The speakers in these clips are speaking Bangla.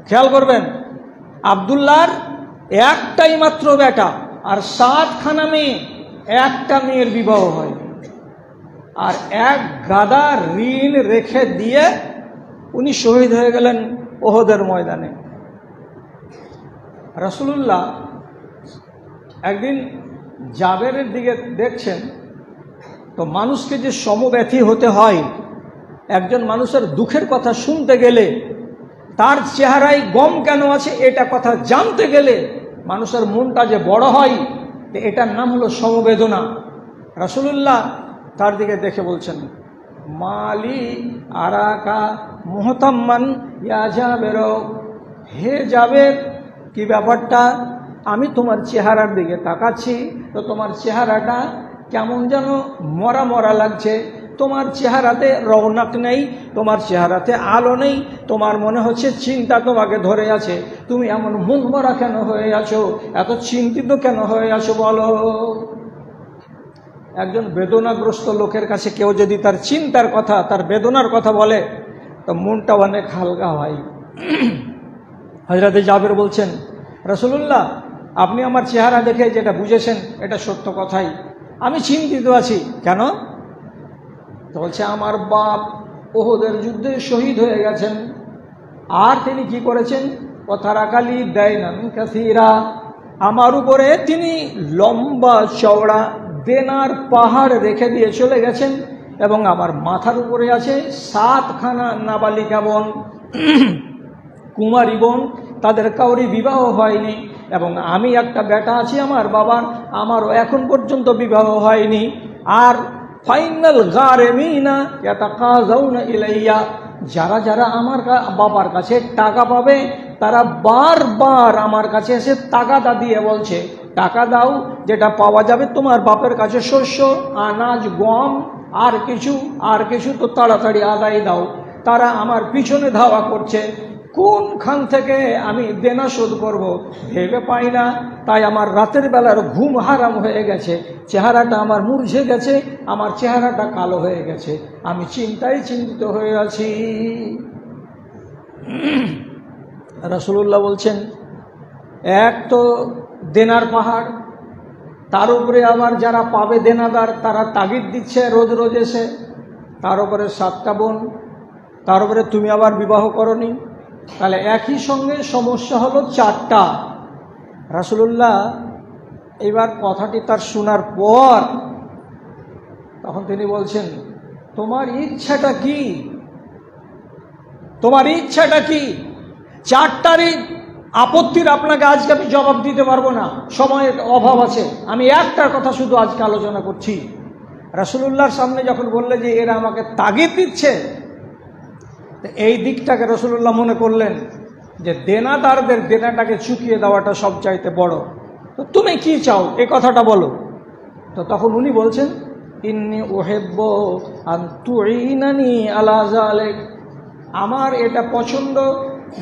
খেয়াল করবেন, আব্দুল্লাহর একটাই মাত্র বেটা আর 7খানা মেয়ে, একটা মেয়ের বিবাহ হয়, আর এক গাদা ঋণ রেখে দিয়ে উনি শহীদ হয়ে গেলেন ওহদের ময়দানে। রাসূলুল্লাহ একদিন জাবেরের দিকে দেখছেন, তো মানুষকে যে সমব্যথী হতে হয়, একজন মানুষের দুঃখের কথা শুনতে গেলে, তার চেহারায় গম কেন আছে এটা কথা জানতে গেলে মানুষের মনটা যে বড় হয়, এটার নাম হলো সমবেদনা। রাসূলুল্লাহ তার দিকে দেখে বলছেন, মালি আরাকা মুহতাম্মান ইয়া জাবের, হে জাবের, কি ব্যাপারটা? আমি তোমার চেহারার দিকে তাকাচ্ছি, তো তোমার চেহারাটা কেমন যেন মরা মরা লাগছে, তোমার চেহারাতে রৌনক নেই, তোমার চেহারাতে আলো নেই, তোমার মনে হচ্ছে চিন্তা তোমাকে ধরে আছে, তুমি এমন মন মরা কেন হয়ে আছো, এত চিন্তিত কেন হয়ে আছো বলো? একজন বেদনাগ্রস্ত লোকের কাছে কেউ যদি তার চিন্তার কথা, তার বেদনার কথা বলে, তো মনটা অনেক হালকা হয়। হযরত জাবের বলছেন, রাসূলুল্লাহ আপনি আমার চেহারা দেখে যেটা বুঝেছেন এটা সত্য কথাই, আমি চিন্তিত আছি। কেন? তো বলছে, আমার বাপ ওহদের যুদ্ধে শহীদ হয়ে গেছেন, আর তিনি কি করেছেন, ওয়াতারাকালি দাইনান কাসীরা, আমার উপরে তিনি লম্বা চওড়া দেনার পাহাড় রেখে দিয়ে চলে গেছেন, এবং আমার মাথার উপরে আছে 7খানা নাবালিকা বোন, কুমারী বোন, তাদের কাউরি বিবাহ হয়নি, এবং আমি একটা বেটা আছি আমার বাবার, আমারও এখন পর্যন্ত বিবাহ হয়নি। আর ফাইনাল গারেমিনা ইয়াতাকাযাউনা ইলাইয়া, যারা যারা আমার বাবার কাছে টাকা পাবে তারা বারবার আমার কাছে এসে তাগাদা দিয়ে বলছে, টাকা দাও, যেটা পাওয়া যাবে তোমার বাপের কাছে, শস্য, আনাজ, গম, আর কিছু তো তাড়াতাড়ি আদায় দাও। তারা আমার পিছনে ধাওয়া করছে, কোনখান থেকে আমি দেনা শোধ করব ভেবে পাই না। তাই আমার রাতের বেলার ঘুম হারাম হয়ে গেছে, চেহারাটা আমার মুরঝে গেছে, আমার চেহারাটা কালো হয়ে গেছে, আমি চিন্তায় চিন্তিত হয়ে আছি। রাসূলুল্লাহ বলছেন, এক তো দেনার পাহাড়, তার উপরে আবার যারা পাবে দেনাদার তারা তাগিদ দিচ্ছে রোজ রোজ এসে, তার উপরে 7টা বোন, তার উপরে তুমি আবার বিবাহ করনি, তাহলে একই সঙ্গে সমস্যা হলো 4টা। রাসূলুল্লাহ এবার কথাটি তার শোনার পর তখন তিনি বলছেন, তোমার ইচ্ছাটা কি? তোমার ইচ্ছাটা কি? 4টারই আপত্তির আপনাকে আজকে আমি জবাব দিতে পারবো না, সময়ের অভাব আছে, আমি একটার কথা শুধু আজকে আলোচনা করছি। রাসূলুল্লাহর সামনে যখন বললে যে এরা আমাকে তাগিদ দিচ্ছে, এই দিকটাকে রাসূলুল্লাহ মনে করলেন যে দেনাদারদের দেনাটাকে চুকিয়ে দেওয়াটা সবচাইতে বড়, তো তুমি কি চাও এই কথাটা বলো। তো তখন উনি বলছেন, ইন্নী উহিব্বু আন তুঈনানি আলা যালিক, আমার এটা পছন্দ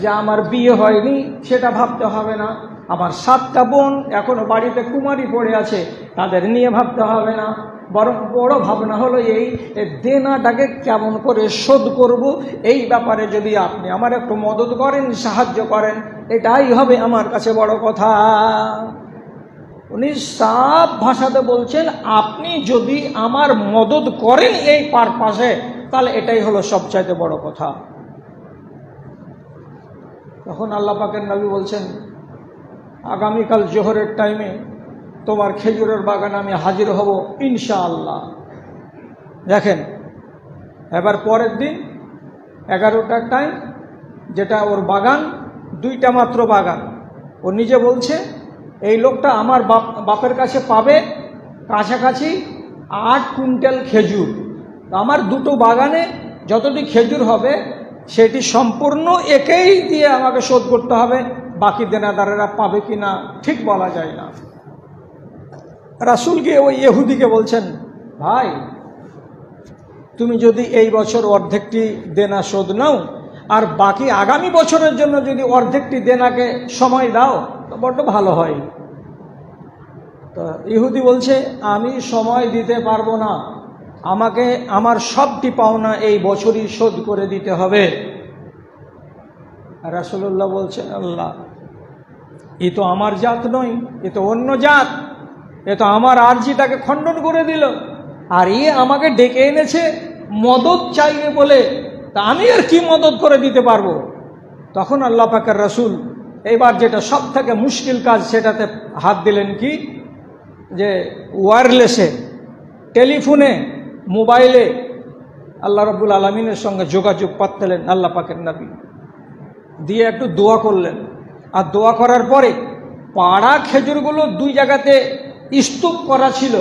যে আমার বিয়ে হয়নি সেটা ভাবতে হবে না, আমার 7টা বোন এখনো বাড়িতে কুমারী পড়ে আছে তাদের নিয়ে ভাবতে হবে না, বরং বড় ভাবনা হলো এই দেনাটাকে কেমন করে শোধ করব, এই ব্যাপারে যদি আপনি আমার একটু মদত করেন, সাহায্য করেন, এটাই হবে আমার কাছে বড় কথা। উনি সাফ ভাষাতে বলছেন, আপনি যদি আমার মদত করেন এই পারপাসে, তাহলে এটাই হলো সবচাইতে বড় কথা। তখন আল্লাহ পাকের নবী বলছেন, আগামীকাল জোহরের টাইমে তোমার খেজুরের বাগানে আমি হাজির হব ইনশাআল্লাহ। দেখেন, এবার পরের দিন 11টার টাইম, যেটা ওর বাগান, 2টা মাত্র বাগান, ও নিজে বলছে এই লোকটা আমার বাপের কাছে পাবে কাছাকাছি 8 কুইন্টাল খেজুর, আমার 2টো বাগানে যতটি খেজুর হবে সেটি সম্পূর্ণ একেই দিয়ে আমাকে শোধ করতে হবে, বাকি দেনাদারেরা পাবে কি না ঠিক বলা যায় না। রাসূলকে ওই ইহুদিকে বলছেন, ভাই তুমি যদি এই বছর অর্ধেকটি দেনা শোধ নাও আর বাকি আগামী বছরের জন্য যদি অর্ধেকটি দেনাকে সময় দাও তো বড্ড ভালো হয়। তো ইহুদি বলছে, আমি সময় দিতে পারবো না, আমাকে আমার সবটি পাওনা এই বছরই শোধ করে দিতে হবে। রাসূলুল্লাহ বলছেন, আল্লাহ, এ তো আমার জাত নয়, এ তো অন্য জাত, এ তো আমার আরজিটাকে খণ্ডন করে দিল, আর এ আমাকে ডেকে এনেছে মদত চাইবে বলে, তা আমি আর কি মদত করে দিতে পারবো? তখন আল্লাহ পাকের রাসূল এইবার যেটা সব থেকে মুশকিল কাজ সেটাতে হাত দিলেন, কি যে ওয়্যারলেসে, টেলিফোনে, মোবাইলে আল্লাহ রাব্বুল আলামিনের সঙ্গে যোগাযোগ পাতলেন আল্লাহ পাকের নবী, দিয়ে একটু দোয়া করলেন। আর দোয়া করার পরে পাড়া খেজুরগুলো দুই জায়গাতে স্তূপ করা ছিল,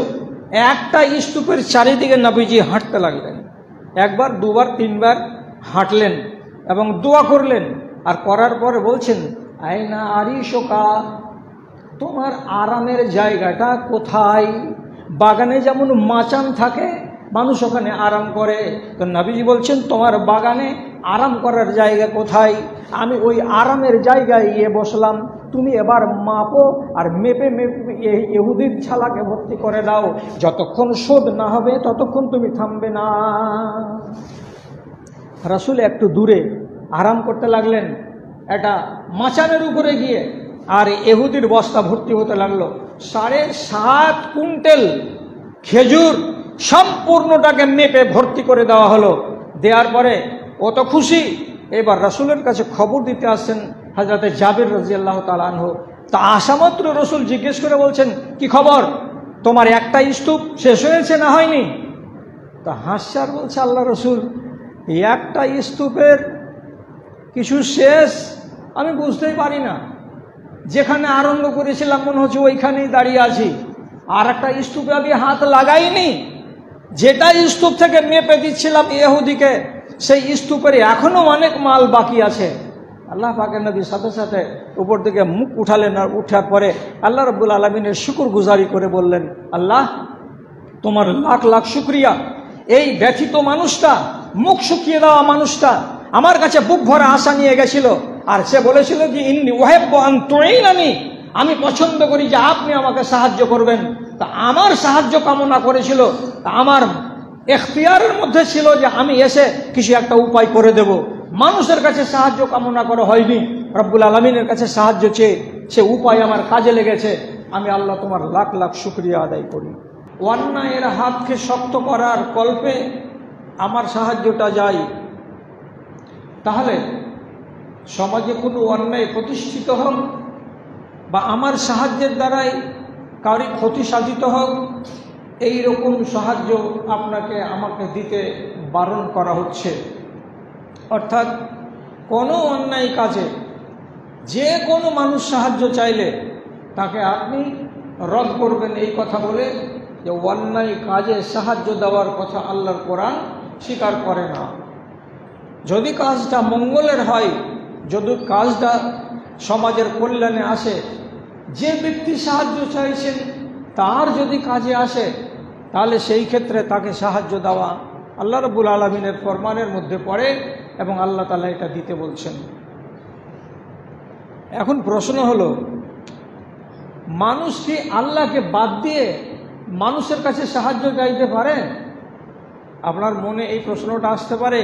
একটা স্তূপের চারিদিকে নবীজি হাঁটতে লাগলেন, একবার, দুবার, তিনবার হাঁটলেন এবং দোয়া করলেন। আর করার পরে বলছেন, আয়না আরিশোকা, তোমার আরামের জায়গাটা কোথায়? বাগানে যেমন মাচান থাকে, মানুষ ওখানে আরাম করে, তো নবীজি বলছেন তোমার বাগানে আরাম করার জায়গা কোথায়? আমি ওই আরামের জায়গায় গিয়ে বসলাম, তুমি এবার মাপো আর মেপে মেপে ইহুদির ছালাকে ভর্তি করে দাও, যতক্ষণ শোধ না হবে ততক্ষণ তুমি থামবে না। রাসূল একটু দূরে আরাম করতে লাগলেন একটা মাচানের উপরে গিয়ে, আর ইহুদির বস্তা ভর্তি হতে লাগলো। 7.5 কুইন্টাল খেজুর সম্পূর্ণটাকে মেপে ভর্তি করে দেওয়া হলো। দেওয়ার পরে ও তো খুশি, এবার রাসূলের কাছে খবর দিতে আসছেন হযরতে জাবির রাদিয়াল্লাহু তাআলা আনহু। তা আসামাত্র রাসূল জিজ্ঞেস করে বলছেন, কি খবর, তোমার একটা স্তূপ শেষ হয়েছে না হয়নি? তা হাস্যার বলছে, আল্লাহ রাসূল, একটা স্তূপের কিছু শেষ আমি বুঝতেই পারি না, যেখানে আরম্ভ করেছিলাম মনে হচ্ছে ওইখানেই দাঁড়িয়ে আছি, আর একটা স্তূপে আমি হাত লাগাইনি। যেটা স্তূপ থেকে মেপে দিচ্ছিলাম ইহুদিকে, সেই স্তূপের এখনো অনেক মাল বাকি আছে। আল্লাহ পাকের নবী সাথে সাথে উপর দিকে মুখ উঠালেন, আর উঠার পরে আল্লাহ রাব্বুল আলামিনের শুকরগুজারি করে বললেন, আল্লাহ, তোমার লাখ লাখ শুকরিয়া, এই ব্যথিত মানুষটা, মুখ শুকিয়ে দেওয়া মানুষটা আমার কাছে বুক ভরা আশা নিয়ে গেছিল, আর সে বলেছিল যে ইন্নী উহিব্বু আন তুঈনানি, আমি পছন্দ করি যে আপনি আমাকে সাহায্য করবেন। তা আমার সাহায্য কামনা করেছিল, তা আমার এখতিয়ারের মধ্যে ছিল যে আমি এসে কিছু একটা উপায় করে দেব। মানুষের কাছে সাহায্য কামনা করা হয়নি, রব্বুল আলামিনের কাছে সাহায্য চেয়ে সে উপায় আমার কাজে লেগেছে। আমি আল্লাহ তোমার লাখ লাখ শুকরিয়া আদায় করি। অন্যায়ের হাতকে শক্ত করার কল্পে আমার সাহায্যটা যায়, তাহলে সমাজে কোনো অন্যায় প্রতিষ্ঠিত হোক বা আমার সাহায্যের দ্বারাই কারি ক্ষতি সাধিত হোক, এই রকম সাহায্য আপনাকে আমাকে দিতে বারণ করা হচ্ছে। অর্থাৎ কোনো অন্যায় কাজে যে কোনো মানুষ সাহায্য চাইলে তাকে আপনি রদ করবেন, এই কথা বলে যে অন্যায় কাজে সাহায্য দেওয়ার কথা আল্লাহর কোরআন স্বীকার করে না। যদি কাজটা মঙ্গলের হয়, যদি কাজটা সমাজের কল্যাণে আসে, যে ব্যক্তি সাহায্য চাইছেন তার যদি কাজে আসে, তাহলে সেই ক্ষেত্রে তাকে সাহায্য দেওয়া আল্লাহ রাব্বুল আলামিনের ফরমানের মধ্যে পড়ে এবং আল্লাহ তাআলা এটা দিতে বলছেন। এখন প্রশ্ন হলো, মানুষ কি আল্লাহকে বাদ দিয়ে মানুষের কাছে সাহায্য চাইতে পারে? আপনার মনে এই প্রশ্নটা আসতে পারে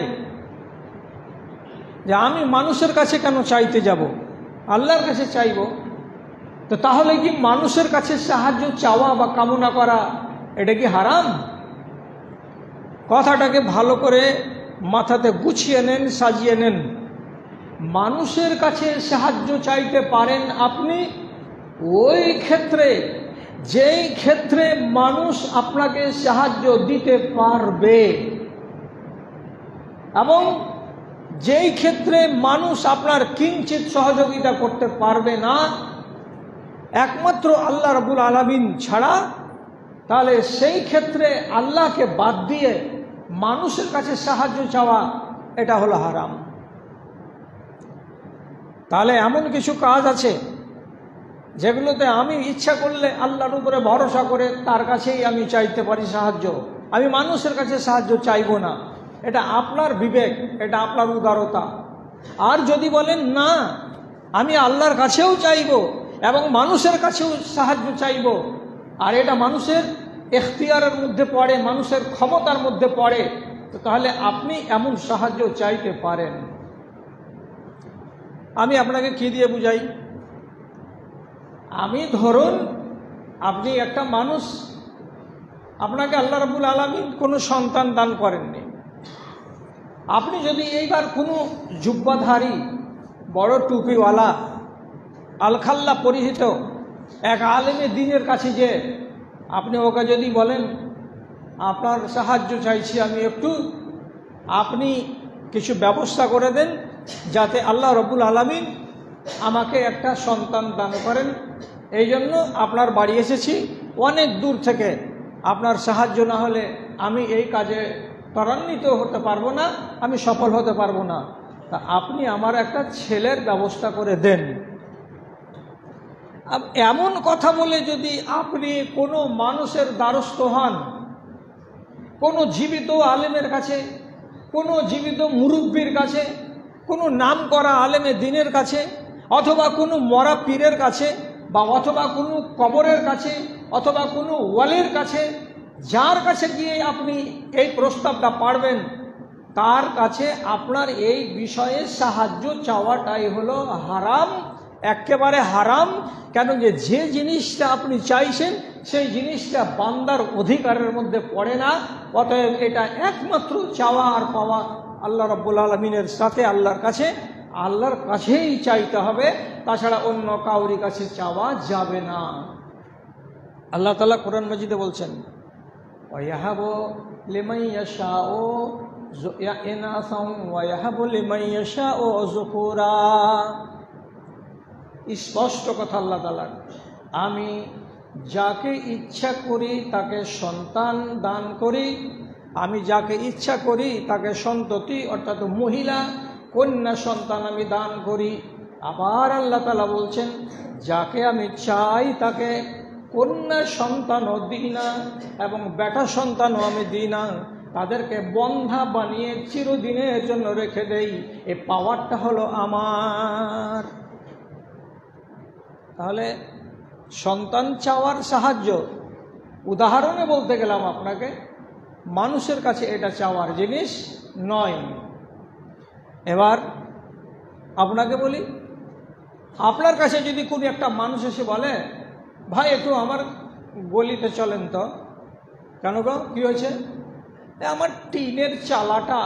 যে আমি মানুষের কাছে কেন চাইতে যাব, আল্লাহর কাছে চাইব। তো তাহলে কি মানুষের কাছে সাহায্য চাওয়া বা কামনা করা এটা কি হারাম? কথাটাকে ভালো করে মাথাতে গুছিয়ে নেন, সাজিয়ে নেন। মানুষের কাছে সাহায্য চাইতে পারেন আপনি ওই ক্ষেত্রে, যেই ক্ষেত্রে মানুষ আপনাকে সাহায্য দিতে পারবে, এবং যেই ক্ষেত্রে মানুষ আপনার কিঞ্চিত সহযোগিতা করতে পারবে না একমাত্র আল্লাহ রাব্বুল আলামিন ছাড়া, তাহলে সেই ক্ষেত্রে আল্লাহকে বাদ দিয়ে মানুষের কাছে সাহায্য চাওয়া এটা হলো হারাম। তাহলে এমন কিছু কাজ আছে যেগুলোতে আমি ইচ্ছা করলে আল্লাহর উপরে ভরসা করে তার কাছেই আমি চাইতে পারি সাহায্য, আমি মানুষের কাছে সাহায্য চাইব না। এটা আপনার বিবেক, এটা আপনার উদারতা। আর যদি বলেন না, আমি আল্লাহর কাছেও চাইব এবং মানুষের কাছেও সাহায্য চাইব, আর এটা মানুষের এখতিয়ারের মধ্যে পড়ে, মানুষের ক্ষমতার মধ্যে পড়ে, তো তাহলে আপনি এমন সাহায্য চাইতে পারেন। আমি আপনাকে কি দিয়ে বুঝাই? আমি ধরুন আপনি একটা মানুষ, আপনাকে আল্লাহ রাব্বুল আলামিন কোনো সন্তান দান করেননি। আপনি যদি এইবার কোনো জুব্বাধারী বড় টুপিওয়ালা আলখাল্লা পরিহিত এক আলেমে দ্বীনের কাছে যে আপনি ওকে যদি বলেন আপনার সাহায্য চাইছি আমি একটু, আপনি কিছু ব্যবস্থা করে দেন যাতে আল্লাহ রাব্বুল আলামিন আমাকে একটা সন্তান দান করেন, এই জন্য আপনার বাড়ি এসেছি অনেক দূর থেকে, আপনার সাহায্য না হলে আমি এই কাজে ত্বরান্বিত হতে পারবো না, আমি সফল হতে পারবো না, তা আপনি আমার একটা ছেলের ব্যবস্থা করে দেন। এমন কথা বলে যদি আপনি কোনো মানুষের দ্বারস্থ হন, কোনো জীবিত আলেমের কাছে, কোনো জীবিত মুরব্বির কাছে, কোনো নাম করা আলেমে দ্বীনের কাছে, অথবা কোনো মরা পীরের কাছে, বা অথবা কোনো কবরের কাছে, অথবা কোনো ওয়ালির কাছে, যার কাছে গিয়ে আপনি এই প্রস্তাবটা পারবেন, তার কাছে আপনার এই বিষয়ে সাহায্য চাওয়াটাই হলো হারাম, একেবারে হারাম। কেন যে জিনিসটা আপনি চাইছেন সেই জিনিসটা বান্দার অধিকারের মধ্যে পড়ে না, অতএব এটা একমাত্র চাওয়া আর পাওয়া আল্লাহ রাব্বুল আলামিনের সাথে, আল্লাহর কাছেই চাইতে হবে, তাছাড়া অন্য কাউরি কাছে চাওয়া যাবে না। আল্লাহ তাআলা কোরআন মাজিদে বলছেন, ওয়ায়াহাবু লিমান ইয়াশাউ ইনাসাও ওয়ায়াহাবু লিমান ইয়াশাউ যুকুরা। স্পষ্ট কথা আল্লাহ তাআলা, আমি যাকে ইচ্ছা করি তাকে সন্তান দান করি, আমি যাকে ইচ্ছা করি তাকে সন্ততি অর্থাৎ মহিলা কন্যা সন্তান আমি দান করি। আবার আল্লাহ তাআলা বলছেন, যাকে আমি চাই তাকে কন্যা সন্তানও দিই না এবং বেটা সন্তানও আমি দিই না, তাদেরকে বন্ধা বানিয়ে চিরদিনের জন্য রেখে দেই। এই পাওয়ারটা হলো আমার। তাহলে সন্তান চাওয়ার সাহায্য, উদাহরণে বলতে গেলাম আপনাকে, মানুষের কাছে এটা চাওয়ার জিনিস নয়। এবার আপনাকে বলি, আপনার কাছে যদি কোনো একটা মানুষ এসে বলে, ভাই একটু আমার গলিতে চলেন তো। কেন গো, কী হয়েছে? আমার টিনের চালাটা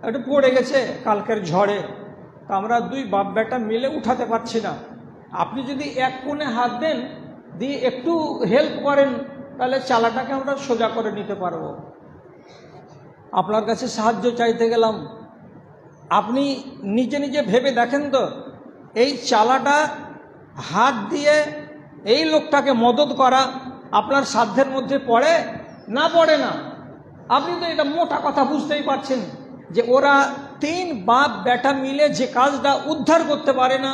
একটু পড়ে গেছে কালকের ঝড়ে, তা আমরা দুই বাপ বেটা মিলে উঠাতে পারছি না, আপনি যদি এক কোণে হাত দেন দিয়ে একটু হেল্প করেন তাহলে চালাটাকে আমরা সোজা করে নিতে পারবো। আপনার কাছে সাহায্য চাইতে গেলাম, আপনি নিজে নিজে ভেবে দেখেন তো, এই চালাটা হাত দিয়ে এই লোকটাকে মদত করা আপনার সাধ্যের মধ্যে পড়ে না পড়ে না? আপনি তো এটা মোটা কথা বুঝতেই পারছেন যে ওরা তিন বাপ বেটা মিলে যে কাজটা উদ্ধার করতে পারে না,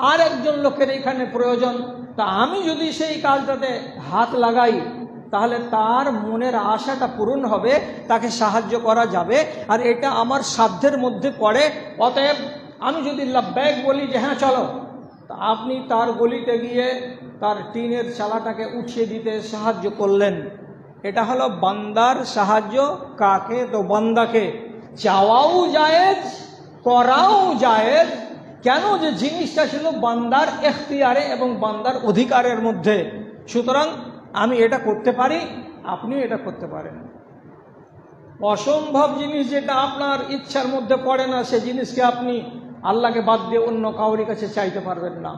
আর একজন লোকের এখানে প্রয়োজন, তা আমি যদি সেই কাজটাতে হাত লাগাই তাহলে তার মনের আশাটা পূরণ হবে, তাকে সাহায্য করা যাবে, আর এটা আমার সাধ্যের মধ্যে পড়ে। অতএব আমি যদি লাব্বাইক বলি যে হ্যাঁ চলো, তা আপনি তার গলিতে গিয়ে তার টিনের চালাটাকে উঠিয়ে দিতে সাহায্য করলেন। এটা হলো বান্দার সাহায্য। কাকে? তো বান্দাকে। চাওয়াও জায়েজ, করাও জায়েজ। কেন? যে জিনিসটা ছিল বান্দার এখতিয়ারে এবং বান্দার অধিকারের মধ্যে, সুতরাং আমি এটা করতে পারি, আপনিও এটা করতে পারেন। অসম্ভব জিনিস যেটা আপনার ইচ্ছার মধ্যে পড়ে না, সে জিনিসকে আপনি আল্লাহকে বাদ দিয়ে অন্য কাউরি কাছে চাইতে পারবেন না।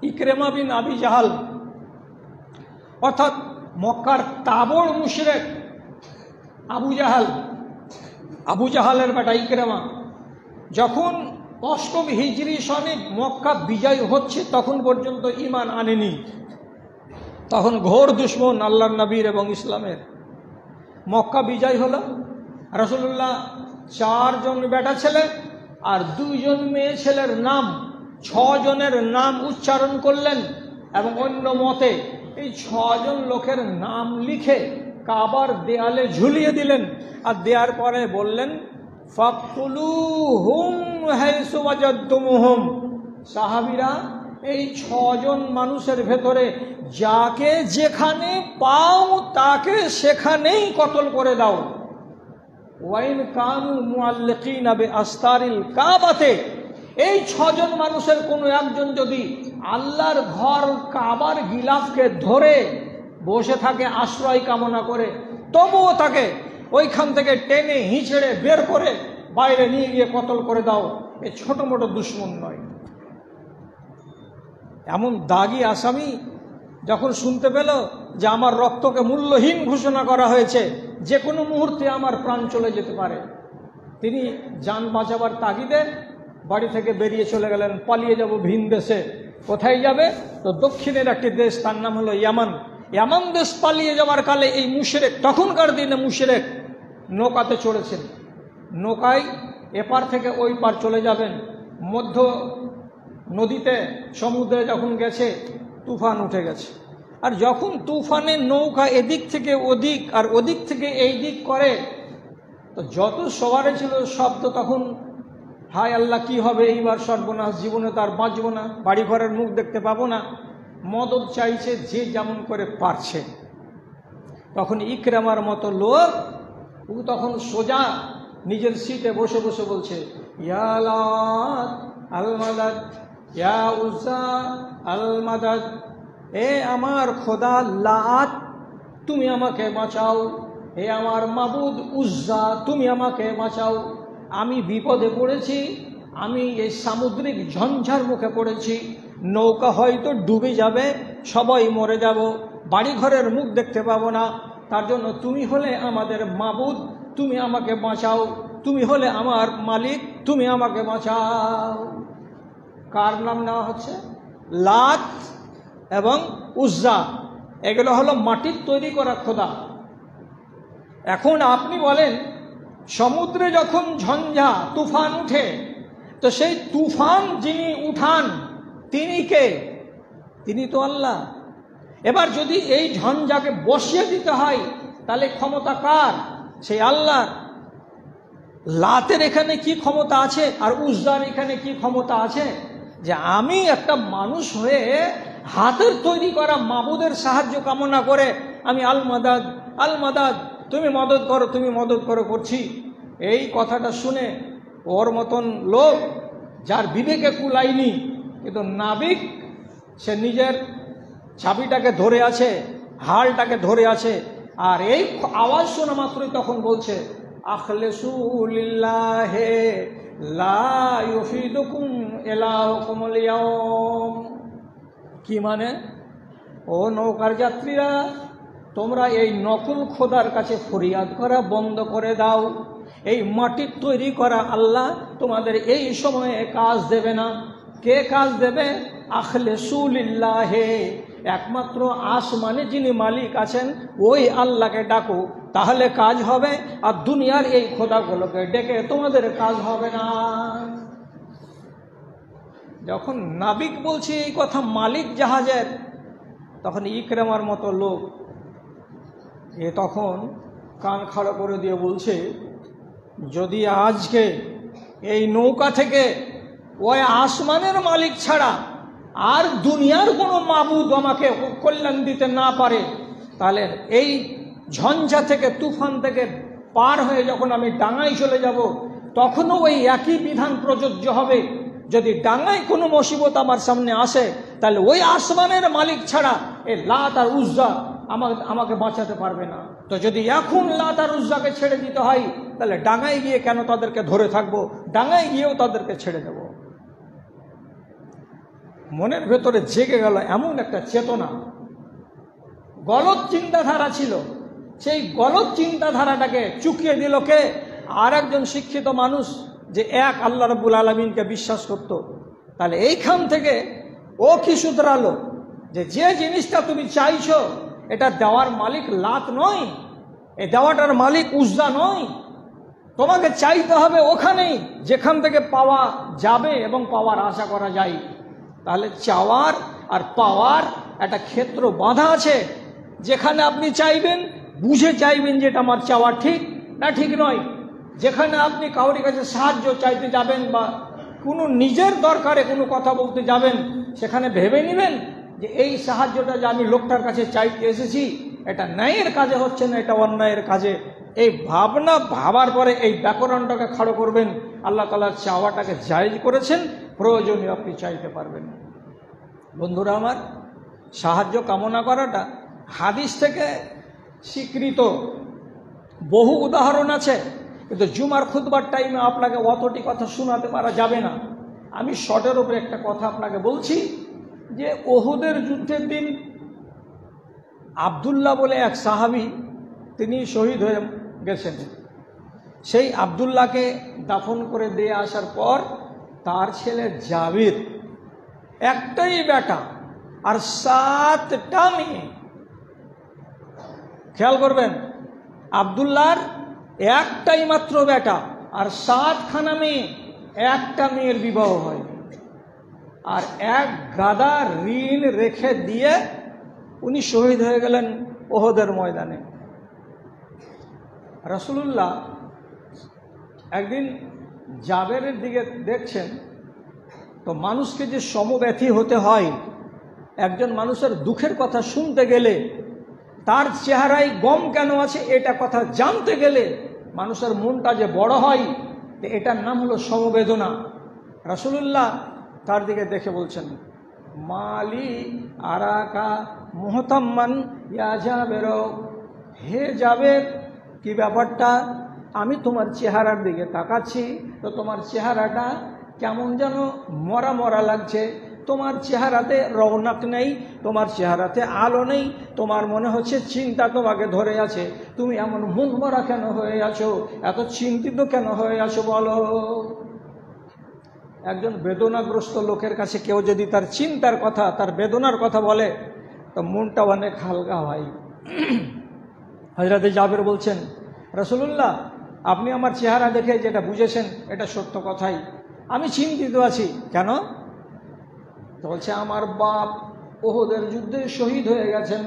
ইকরামা বিন আবি জাহাল অর্থাৎ মক্কার তাবড় মুশরিক আবু জাহালের বেটা ইকরামা, যখন 8ম হিজরি সনে মক্কা বিজয় হচ্ছে তখন পর্যন্ত ঈমান আনেনি, তখন ঘোর দুশমন আল্লাহর নবীর এবং ইসলামের। মক্কা বিজয় হলো, রাসূলুল্লাহ 4 জন বেটা ছেলে আর 2 জন মেয়ে ছেলের নাম, 6 জনের নাম উচ্চারণ করলেন এবং অন্য মতে এই 6 জন লোকের নাম লিখে কাবার দেয়ালে ঝুলিয়ে দিলেন, আর দেওয়ার পরে বললেন ফাকতুলুহুম হাইসু ওয়াজাদতুমুহুম, সাহাবীরা এই 6 জন মানুষের ভেতরে যাকে যেখানে পাও তাকে সেখানেই কতল করে দাও। ওয়াইন কানু মুআল্লিকিনা বিআস্তারিল কাবাতে, এই 6 জন মানুষের কোনো একজন যদি আল্লাহর ঘর কাবার গিলাফকে ধরে বসে থাকে আশ্রয় কামনা করে, তবুও তাকে ওইখান থেকে টেনে হিঁচড়ে বের করে বাইরে নিয়ে গিয়ে কতল করে দাও। এ ছোট মোটো দুশ্মন নয়। এমন দাগি আসামি যখন শুনতে পেল যে আমার রক্তকে মূল্যহীন ঘোষণা করা হয়েছে, যে কোনো মুহূর্তে আমার প্রাণ চলে যেতে পারে, তিনি যান বাঁচাবার তাগিদে বাড়ি থেকে বেরিয়ে চলে গেলেন। পালিয়ে যাব ভিন দেশে। কোথায় যাবে? তো দক্ষিণের একটি দেশ, তার নাম হলো ইয়ামান। ইয়ামান দেশ পালিয়ে যাওয়ার কালে এই মুশরিক, তখনকার দিনে মুশরিক, নৌকাতে চড়েছেন। নৌকায় এপার থেকে ওই পার চলে যাবেন। মধ্য নদীতে, সমুদ্রে যখন গেছে, তুফান উঠে গেছে। আর যখন তুফানের নৌকা এদিক থেকে ওদিক আর ওদিক থেকে এই দিক করে, তো যত সবারে ছিল সব তো তখন হায় আল্লাহ কি হবে এইবার, সর্বনাশ, জীবনে তার বাঁচব না, বাড়ি ঘরের মুখ দেখতে পাবো না। মদত চাইছে যে যেমন করে পারছে। তখন ইকরামার মতো লোক ও তখন সোজা নিজের সিটে বসে বসে বলছে, ইয়া লাত আল মাদাদ, ইয়া উজ্জা আল মাদাদ, এ আমার খোদা লাত তুমি আমাকে বাঁচাও, হে আমার মাবুদ উজ্জা তুমি আমাকে বাঁচাও। আমি বিপদে পড়েছি, আমি এই সামুদ্রিক ঝঞ্ঝার মুখে পড়েছি, নৌকা হয়তো ডুবে যাবে, সবাই মরে যাব, বাড়ি ঘরের মুখ দেখতে পাবো না। তার জন্য তুমি হলে আমাদের মাবুদ, তুমি আমাকে বাঁচাও, তুমি হলে আমার মালিক, তুমি আমাকে বাঁচাও। কার নাম নেওয়া হচ্ছে? লাত এবং উজ্জা। এগুলো হলো মাটির তৈরি করা খোদা। এখন আপনি বলেন, সমুদ্রে যখন ঝঞ্ঝা তুফান উঠে, তো সেই তুফান যিনি উঠান তিনি কে? তিনি তো আল্লাহ। এবার যদি এই ঝঞ্ঝাকে বসিয়ে দিতে হয়, তাহলে ক্ষমতা কার? সেই আল্লাহ। লাতের এখানে কি ক্ষমতা আছে আর উজ্জার এখানে কি ক্ষমতা আছে যে আমি একটা মানুষ হয়ে হাতের তৈরি করা মাবুদের সাহায্য কামনা করে আমি আল মাদাদ, আল মাদাদ, তুমি মদত করো, তুমি মদত করো করছি? এই কথাটা শুনে ওর মতন লোক যার বিবেকে কুলাইনি, কিন্তু নাবিক, সে নিজের চাবিটাকে ধরে আছে, হালটাকে ধরে আছে, আর এই আওয়াজ শোনা মাত্রই তখন বলছে, আখলেসু লিল্লাহে লা ইউফিদুকুম ইলাহুকুমুল ইয়াউম। কি মানে? ও নৌকার যাত্রীরা, তোমরা এই নকল খোদার কাছে ফরিয়াদ করা বন্ধ করে দাও। এই মাটির তৈরি করা আল্লাহ তোমাদের এই সময়ে কাজ দেবে না। কে কাজ দেবে? আখলেসু লিল্লাহে, একমাত্র আসমানে যিনি মালিক আছেন ওই আল্লাহকে ডাকো, তাহলে কাজ হবে। আর দুনিয়ার এই খোদাগুলোকে ডেকে তোমাদের কাজ হবে না। যখন নাবিক বলছে এই কথা মালিক জাহাজের, তখন ইকরামার মতো লোক এ তখন কান খাড়া করে দিয়ে বলছে, যদি আজকে এই নৌকা থেকে ওই আসমানের মালিক ছাড়া আর দুনিয়ার কোনো মাবুদ আমাকে কল্যাণ দিতে না পারে, তাহলে এই ঝঞ্ঝা থেকে, তুফান থেকে পার হয়ে যখন আমি ডাঙায় চলে যাব, তখনও ওই একই বিধান প্রযোজ্য হবে। যদি ডাঙায় কোনো মুসিবত আমার সামনে আসে, তাহলে ওই আসমানের মালিক ছাড়া এই লাত আর উজ্জা আমাকে বাঁচাতে পারবে না। তো যদি এখন লাত আর উজ্জাকে ছেড়ে দিতে হয়, তাহলে ডাঙায় গিয়ে কেন তাদেরকে ধরে থাকবো? ডাঙায় গিয়েও তাদেরকে ছেড়ে দেব। মনের ভেতরে জেগে গেল এমন একটা চেতনা, গলত চিন্তাধারা ছিল, সেই গলত চিন্তাধারাটাকে চুকিয়ে দিল কে? আর একজন শিক্ষিত মানুষ, যে এক আল্লাহ রাব্বুল আলামিনকে বিশ্বাস করত। তাহলে এইখান থেকে ও কি শুধরালো যে যে জিনিসটা তুমি চাইছো এটা দেওয়ার মালিক লাত নয়, এই দেওয়াটার মালিক উজ্জা নয়। তোমাকে চাইতে হবে ওখানেই যেখান থেকে পাওয়া যাবে এবং পাওয়ার আশা করা যায়। তাহলে চাওয়ার আর পাওয়ার একটা ক্ষেত্র বাঁধা আছে, যেখানে আপনি চাইবেন, বুঝে চাইবেন যে এটা আমার চাওয়া ঠিক না ঠিক নয়। যেখানে আপনি কাউরির কাছে সাহায্য চাইতে যাবেন বা কোনো নিজের দরকারে কোনো কথা বলতে যাবেন, সেখানে ভেবে নেবেন যে এই সাহায্যটা যে আমি লোকটার কাছে চাইতে এসেছি, এটা ন্যায়ের কাজে হচ্ছে না, এটা অন্যায়ের কাজে। এই ভাবনা ভাবার পরে এই ব্যাকরণটাকে খাড়ো করবেন। আল্লাহ তাআলা চাওয়াটাকে জায়েজ করেছেন, প্রয়োজনীয় আপনি চাইতে পারবেন। বন্ধুরা আমার, সাহায্য কামনা করাটা হাদিস থেকে স্বীকৃত, বহু উদাহরণ আছে, কিন্তু জুমার খুতবার টাইমে আপনাকে অতটি কথা শোনাতে পারা যাবে না। আমি শর্টের উপরে একটা কথা আপনাকে বলছি যে ওহুদের যুদ্ধের দিন আবদুল্লাহ বলে এক সাহাবী, তিনি শহীদ হয়ে গেছেন। সেই আবদুল্লাহকে দাফন করে দিয়ে আসার পর তার ছেলে জাবির, একটাই বেটা আর 7টা মেয়ে। খেয়াল করবেন, আবদুল্লাহর একটাই মাত্র বেটা আর 7খানা মেয়ে, একটা মেয়ের বিবাহ হয়, আর এক গাদা ঋণ রেখে দিয়ে উনি শহীদ হয়ে গেলেন ওহদের ময়দানে। রাসূলুল্লাহ একদিন জাবেরের দিকে দেখছেন, তো মানুষকে যে সমব্যথী হতে হয়, একজন মানুষের দুঃখের কথা শুনতে গেলে, তার চেহারায় গম কেন আছে এটা কথা জানতে গেলে মানুষের মনটা যে বড় হয়, এটার নাম হলো সমবেদনা। রাসূলুল্লাহ তার দিকে দেখে বলছেন, মালি আরাকা মুহতাম্মান ইয়া জাবের, হে জাবের, কি ব্যাপারটা? আমি তোমার চেহারার দিকে তাকাচ্ছি, তো তোমার চেহারাটা কেমন যেন মরা মরা লাগছে, তোমার চেহারাতে রৌনক নেই, তোমার চেহারাতে আলো নেই, তোমার মনে হচ্ছে চিন্তা তোমাকে ধরে আছে, তুমি এমন মন মরা কেন হয়ে আছো, এত চিন্তিত কেন হয়ে আছো বলো? একজন বেদনাগ্রস্ত লোকের কাছে কেউ যদি তার চিন্তার কথা, তার বেদনার কথা বলে, তো মনটা অনেক হালকা হয়। হযরত জাবের বলছেন, রাসূলুল্লাহ আপনি আমার চেহারা দেখে যেটা বুঝেছেন এটা সত্য কথাই, আমি চিন্তিত আছি। কেন? তো বলছে, আমার বাপ ওহুদের যুদ্ধে শহীদ হয়ে গেছেন,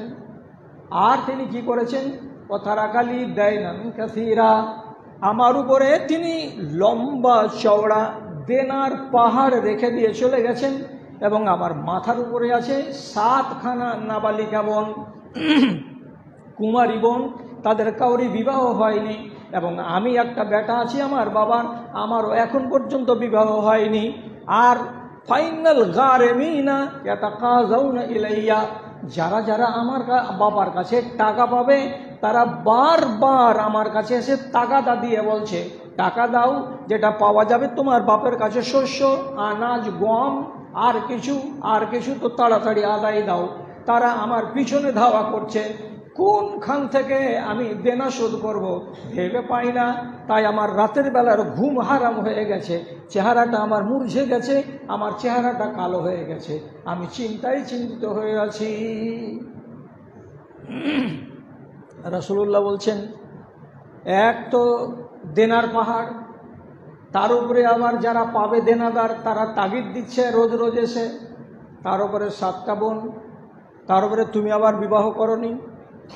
আর তিনি কি করেছেন, ওয়াতারাকালি দাইনান কাসীরা, আমার উপরে তিনি লম্বা চওড়া দেনার পাহাড় রেখে দিয়ে চলে গেছেন, এবং আমার মাথার উপরে আছে 7খানা নাবালিকা বোন, কুমারী বোন, তাদের কাউরি বিবাহ হয়নি, এবং আমি একটা বেটা আছি আমার বাবার, আমারও এখন পর্যন্ত বিবাহ হয়নি। আর ফাইনাল গারেমিনা ইয়াতাকাযাউনা ইলাইয়া, যারা যারা আমার বাবার কাছে টাকা পাবে তারা বারবার আমার কাছে এসে তাগাদা দিয়ে বলছে, টাকা দাও, যেটা পাওয়া যাবে তোমার বাপের কাছে, শস্য, আনাজ, গম, আর কিছু তো তাড়াতাড়ি আদায় দাও। তারা আমার পিছনে ধাওয়া করছে, কোনখান থেকে আমি দেনা শোধ করব ভেবে পাই না। তাই আমার রাতের বেলার ঘুম হারাম হয়ে গেছে, চেহারাটা আমার মুরঝে গেছে, আমার চেহারাটা কালো হয়ে গেছে, আমি চিন্তায় চিন্তিত হয়ে আছি। রাসূলুল্লাহ বলছেন, এক তো দেনার পাহাড়, তার উপরে আবার যারা পাবে দেনাদার তারা তাগিদ দিচ্ছে রোজ রোজ এসে, তার উপরে 7টা বোন, তার উপরে তুমি আবার বিবাহ করনি,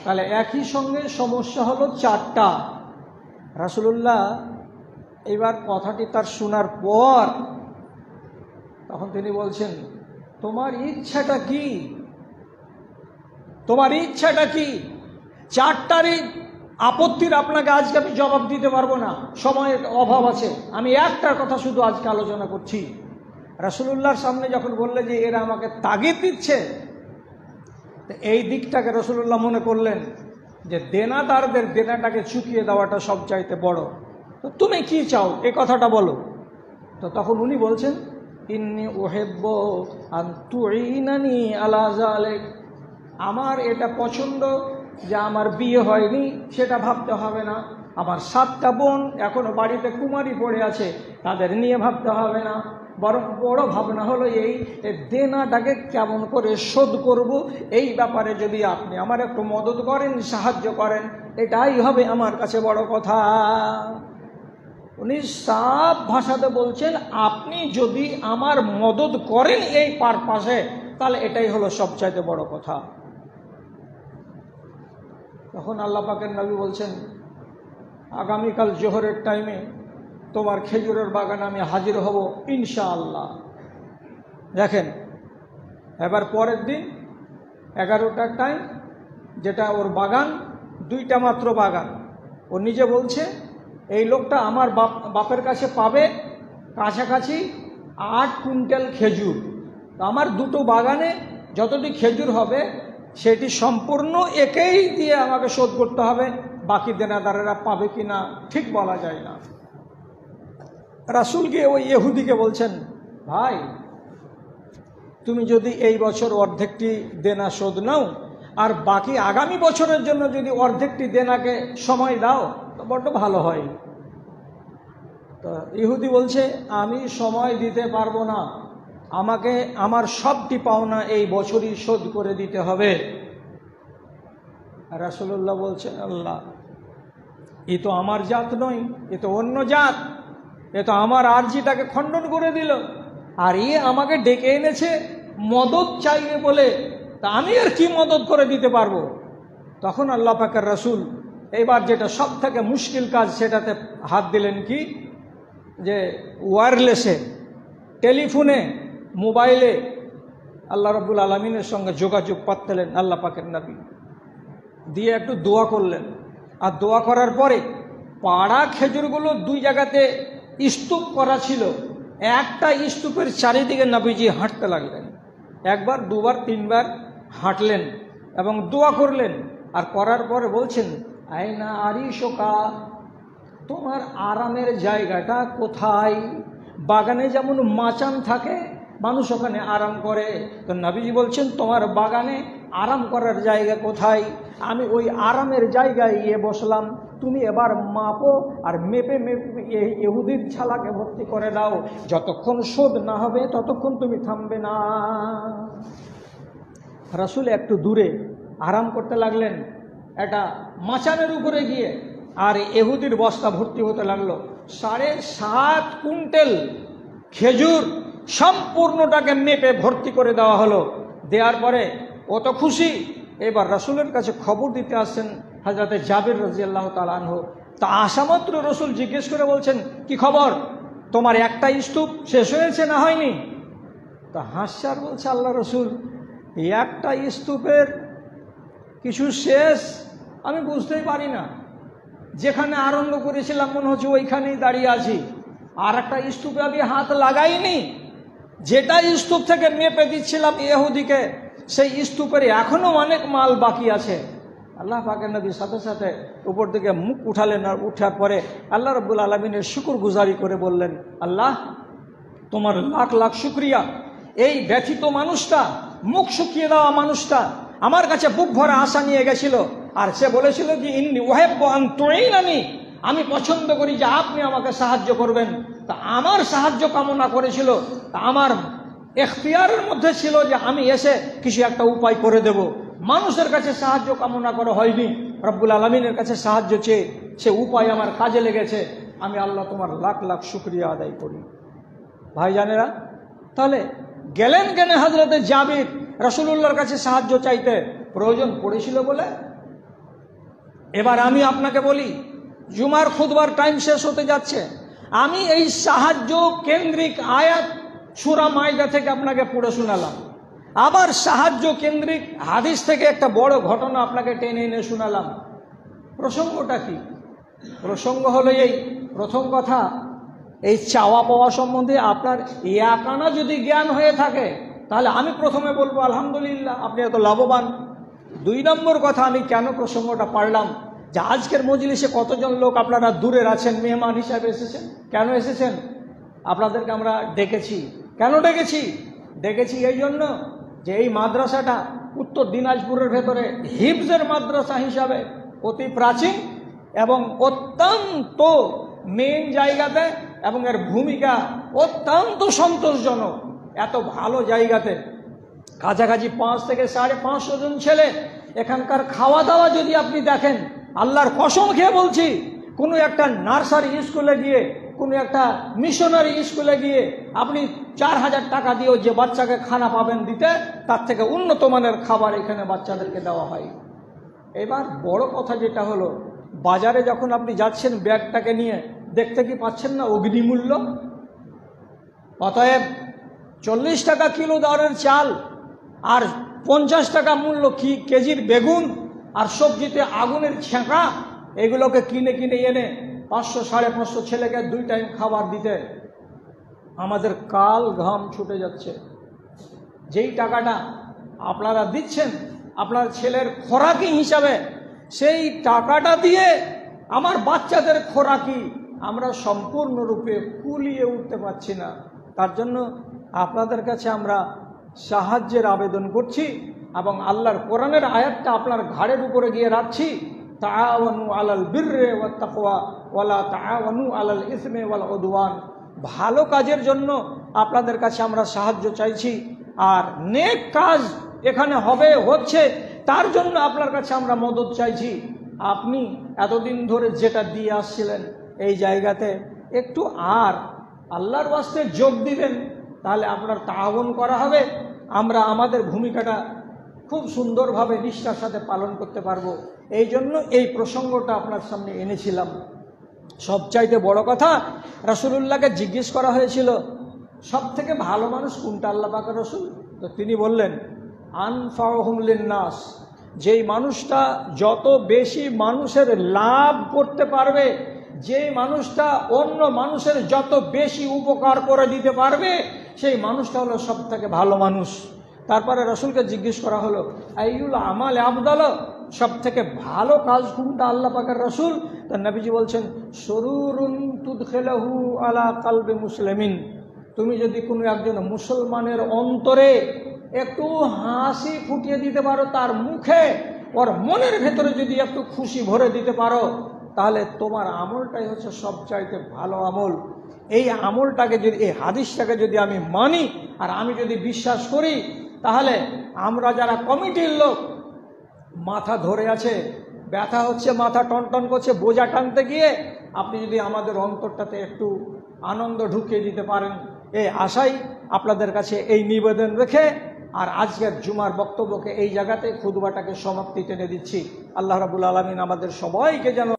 তাহলে একই সঙ্গে সমস্যা হলো 4টা। রাসূলুল্লাহ এবার কথাটি তার শোনার পর তখন তিনি বলছেন, তোমার ইচ্ছাটা কি? তোমার ইচ্ছাটা কি? 4টারই আপত্তির আপনাকে আজকে আমি জবাব দিতে পারবো না, সময়ের অভাব আছে। আমি একটার কথা শুধু আজকে আলোচনা করছি। রাসূলুল্লাহর সামনে যখন বললে যে এরা আমাকে তাগিদ দিচ্ছে, এই দিকটাকে রাসূলুল্লাহ মনে করলেন যে দেনাদারদের দেনাটাকে চুকিয়ে দেওয়াটা সবচাইতে বড়। তো তুমি কি চাও এই কথাটা বলো। তো তখন উনি বলছেন, ইন্নী উহিব্বু আন তুঈনানি আলা যালিক, আমার এটা পছন্দ যে আমার বিয়ে হয়নি সেটা ভাবতে হবে না, আমার 7টা বোন এখনো বাড়িতে কুমারী পড়ে আছে তাদের নিয়ে ভাবতে হবে না, বরং বড় ভাবনা হলো এই দেনাটাকে কেমন করে শোধ করব, এই ব্যাপারে যদি আপনি আমার একটু মদত করেন, সাহায্য করেন, এটাই হবে আমার কাছে বড় কথা। উনি সাফ ভাষাতে বলছেন, আপনি যদি আমার মদত করেন এই পারপাসে, তাহলে এটাই হলো সবচাইতে বড় কথা। তখন আল্লাহ পাকের নবী বলছেন, আগামীকাল জোহরের টাইমে তোমার খেজুরের বাগানে আমি হাজির হব ইনশাআল্লাহ। দেখেন, এবার পরের দিন 11টার টাইম, যেটা ওর বাগান 2টা মাত্র বাগান, ও নিজে বলছে এই লোকটা আমার বাপের কাছে পাবে কাছাকাছি 8 কুইন্টাল খেজুর। তো আমার দুটো বাগানে যতটি খেজুর হবে সেটি সম্পূর্ণ একেই দিয়ে আমাকে শোধ করতে হবে, বাকি দেনাদারেরা পাবে কি না ঠিক বলা যায় না। রাসূল গিয়ে ওই ইহুদিকে বলছেন, ভাই তুমি যদি এই বছর অর্ধেকটি দেনা শোধ নাও আর বাকি আগামী বছরের জন্য যদি অর্ধেকটি দেনাকে সময় দাও তো বড্ড ভালো হয়। তো ইহুদি বলছে, আমি সময় দিতে পারবো না, আমাকে আমার সবটি পাওনা এই বছরই শোধ করে দিতে হবে। রাসূলুল্লাহ বলছেন, আল্লাহ, এ তো আমার জাত নয়, এ তো অন্য জাত, এ তো আমার আরজিটাকে খণ্ডন করে দিল, আর এ আমাকে ডেকে এনেছে মদত চাইবে বলে, তা আমি আর কি মদত করে দিতে পারবো। তখন আল্লাহ পাকের রাসূল এইবার যেটা সব থেকে মুশকিল কাজ সেটাতে হাত দিলেন, কি যে ওয়্যারলেসে, টেলিফোনে, মোবাইলে আল্লাহ রাব্বুল আলামিনের সঙ্গে যোগাযোগ পাতলেন আল্লাহ পাকের নবী, দিয়ে একটু দোয়া করলেন। আর দোয়া করার পরে পাড়া খেজুরগুলো 2 জায়গাতে স্তূপ করা ছিল, একটা স্তূপের চারিদিকে নবীজি হাঁটতে লাগলেন, 1 বার 2 বার 3 বার হাঁটলেন এবং দোয়া করলেন। আর করার পরে বলছেন, আয়না আরিশোকা, তোমার আরামের জায়গাটা কোথায়? বাগানে যেমন মাচান থাকে, মানুষ ওখানে আরাম করে, তো নবীজি বলছেন তোমার বাগানে আরাম করার জায়গা কোথায়? আমি ওই আরামের জায়গায় গিয়ে বসলাম, তুমি এবার মাপো আর মেপে মেপে ইহুদির ছালাকে ভর্তি করে দাও, যতক্ষণ শোধ না হবে ততক্ষণ তুমি থামবে না। রাসূল একটু দূরে আরাম করতে লাগলেন একটা মাচানের উপরে গিয়ে, আর ইহুদির বস্তা ভর্তি হতে লাগলো। 7.5 কুইন্টাল খেজুর সম্পূর্ণটাকে মেপে ভর্তি করে দেওয়া হলো। দেওয়ার পরে ও তো খুশি, এবার রাসূলের কাছে খবর দিতে আসছেন হযরতে জাবির রাদিয়াল্লাহু তাআলা আনহু। তা আসামাত্র রাসূল জিজ্ঞেস করে বলছেন, কি খবর, তোমার একটা স্তূপ শেষ হয়েছে না হয়নি? তা হাসছার বলছে, আল্লাহ রাসূল, একটা স্তূপের কিছু শেষ আমি বুঝতেই পারি না, যেখানে আরম্ভ করেছিলাম মনে হচ্ছে ওইখানেই দাঁড়িয়ে আছি, আর একটা স্তূপে আমি হাত লাগাইনি। যেটা স্তূপ থেকে মেপে দিচ্ছিলাম ইহুদিকে, সেই স্তূপের এখনো অনেক মাল বাকি আছে। আল্লাহ পাকের নবী সাথে সাথে উপর দিকে মুখ উঠালেন, আর উঠার পরে আল্লাহ রাব্বুল আলামিনের শুকর গুজারি করে বললেন, আল্লাহ তোমার লাখ লাখ শুকরিয়া, এই ব্যথিত মানুষটা, মুখ শুকিয়ে দেওয়া মানুষটা আমার কাছে বুক ভরা আশা নিয়ে গেছিল, আর সে বলেছিল যে ইন্নী উহিব্বু আন তুঈনানি, আমি পছন্দ করি যে আপনি আমাকে সাহায্য করবেন। তা আমার সাহায্য কামনা করেছিল, তা আমার এখতিয়ারের মধ্যে ছিল যে আমি এসে কিছু একটা উপায় করে দেব। মানুষের কাছে সাহায্য কামনা করা হয়নি, রব্বুল আলামিনের কাছে সাহায্য চেয়ে সে উপায় আমার কাজে লেগেছে। আমি আল্লাহ তোমার লাখ লাখ শুকরিয়া আদায় করি। ভাইজানেরা, তাহলে গেলেন কেন হযরতে জাবির রাসূলুল্লাহর কাছে সাহায্য চাইতে? প্রয়োজন পড়েছিল বলে। এবার আমি আপনাকে বলি, জুমার খুতবার টাইম শেষ হতে যাচ্ছে, আমি এই সাহায্য কেন্দ্রিক আয়াত সূরা মাইদা থেকে আপনাকে পড়ে শোনালাম, আবার সাহায্য কেন্দ্রিক হাদিস থেকে একটা বড় ঘটনা আপনাকে টেনে এনে শোনালাম। প্রসঙ্গটা কি? প্রসঙ্গ হলো এই, প্রথম কথা, এই চাওয়া পাওয়া সম্বন্ধে আপনার এক আনা যদি জ্ঞান হয়ে থাকে তাহলে আমি প্রথমে বলবো আলহামদুলিল্লাহ, আপনি এত লাভবান। 2 নম্বর কথা, আমি কেন প্রসঙ্গটা পারলাম, যে আজকের মজলিসে কতজন লোক আপনারা দূরের আছেন, মেহমান হিসাবে এসেছেন। কেন এসেছেন? আপনাদেরকে আমরা ডেকেছি। কেন ডেকেছি? ডেকেছি এই জন্য যে এই মাদ্রাসাটা উত্তর দিনাজপুরের ভেতরে হিফজের মাদ্রাসা হিসাবে অতি প্রাচীন এবং অত্যন্ত মেন জায়গাতে, এবং এর ভূমিকা অত্যন্ত সন্তোষজনক। এত ভালো জায়গাতে কাছাকাছি 5 থেকে 550 জন ছেলে, এখানকার খাওয়া দাওয়া যদি আপনি দেখেন, আল্লাহর কসম খেয়ে বলছি, কোনো একটা নার্সারি স্কুলে গিয়ে, কোনো একটা মিশনারি স্কুলে গিয়ে আপনি 4000 টাকা দিয়েও যে বাচ্চাকে খানা পাবেন দিতে, তার থেকে উন্নত মানের খাবার এখানে বাচ্চাদেরকে দেওয়া হয়। এবার বড় কথা যেটা হলো, বাজারে যখন আপনি যাচ্ছেন ব্যাগটাকে নিয়ে, দেখতে কি পাচ্ছেন না অগ্নিমূল্য? অতএব 40 টাকা কিলো দরের চাল আর 50 টাকা মূল্য কি কেজির বেগুন, আর সবজিতে আগুনের ছেঁকা, এগুলোকে কিনে কিনে এনে 500 550 ছেলেকে 2 টাইম খাবার দিতে আমাদের কাল ঘাম ছুটে যাচ্ছে। যেই টাকাটা আপনারা দিচ্ছেন আপনার ছেলের খোরাকি হিসাবে, সেই টাকাটা দিয়ে আমার বাচ্চাদের খোরাকি আমরা সম্পূর্ণরূপে কুলিয়ে উঠতে পারছি না। তার জন্য আপনাদের কাছে আমরা সাহায্যের আবেদন করছি এবং আল্লাহর কোরআনের আয়াতটা আপনার ঘাড়ের উপরে গিয়ে রাখছি, তাআওয়ানু আলাল বিররি ওয়াত তাকওয়া ওয়ালা তাআওয়ানু আলাল ইসমি ওয়াল উদওয়ান। ভালো কাজের জন্য আপনাদের কাছে আমরা সাহায্য চাইছি, আর নেক কাজ এখানে হচ্ছে তার জন্য আপনার কাছে আমরা মদত চাইছি। আপনি এতদিন ধরে যেটা দিয়ে আসছিলেন এই জায়গাতে একটু আর আল্লাহর ওয়াস্তে যোগ দিবেন, তাহলে আপনার তাআওয়ান করা হবে। আমরা আমাদের ভূমিকাটা খুব সুন্দরভাবে নিষ্ঠার সাথে পালন করতে পারবো। এই জন্য এই প্রসঙ্গটা আপনার সামনে এনেছিলাম। সবচাইতে বড় কথা, রাসূলুল্লাহকে জিজ্ঞেস করা হয়েছিল সব থেকে ভালো মানুষ কোনটা আল্লাহ পাকের রাসূল? তো তিনি বললেন আনফাউহুম লিন্নাস, যেই মানুষটা যত বেশি মানুষের লাভ করতে পারবে, যে মানুষটা অন্য মানুষের যত বেশি উপকার করে দিতে পারবে, সেই মানুষটা হলো সব থেকে ভালো মানুষ। তারপরে রাসূলকে জিজ্ঞেস করা হলো আইয়ুল আমাল আফদাল, সব থেকে ভালো কাজ কোনটা আল্লাহ পাকের রাসূল? তো নবীজি বলছেন সুরুরুন তুদখিলহু আলা কলবি মুসলিমিন, তুমি যদি কোনো একজন মুসলমানের অন্তরে একটু হাসি ফুটিয়ে দিতে পারো, তার মুখে ওর মনের ভেতরে যদি একটু খুশি ভরে দিতে পারো, তাহলে তোমার আমলটাই হচ্ছে সবচাইতে ভালো আমল। এই আমলটাকে যদি, এই হাদিসটাকে যদি আমি মানি আর আমি যদি বিশ্বাস করি, তাহলে আমরা যারা কমিটির লোক, মাথা ধরে আছে, ব্যথা হচ্ছে, মাথা টনটন করছে বোঝা টানতে গিয়ে, আপনি যদি আমাদের অন্তরটাতে একটু আনন্দ ঢুকিয়ে দিতে পারেন, এই আশাই আপনাদের কাছে এই নিবেদন রেখে আর আজকের জুমার বক্তব্যকে এই জায়গাতে খুতবাটাকে সমাপ্তি টেনে দিচ্ছি। আল্লাহ রাব্বুল আলামিন আমাদের সবাইকে যেন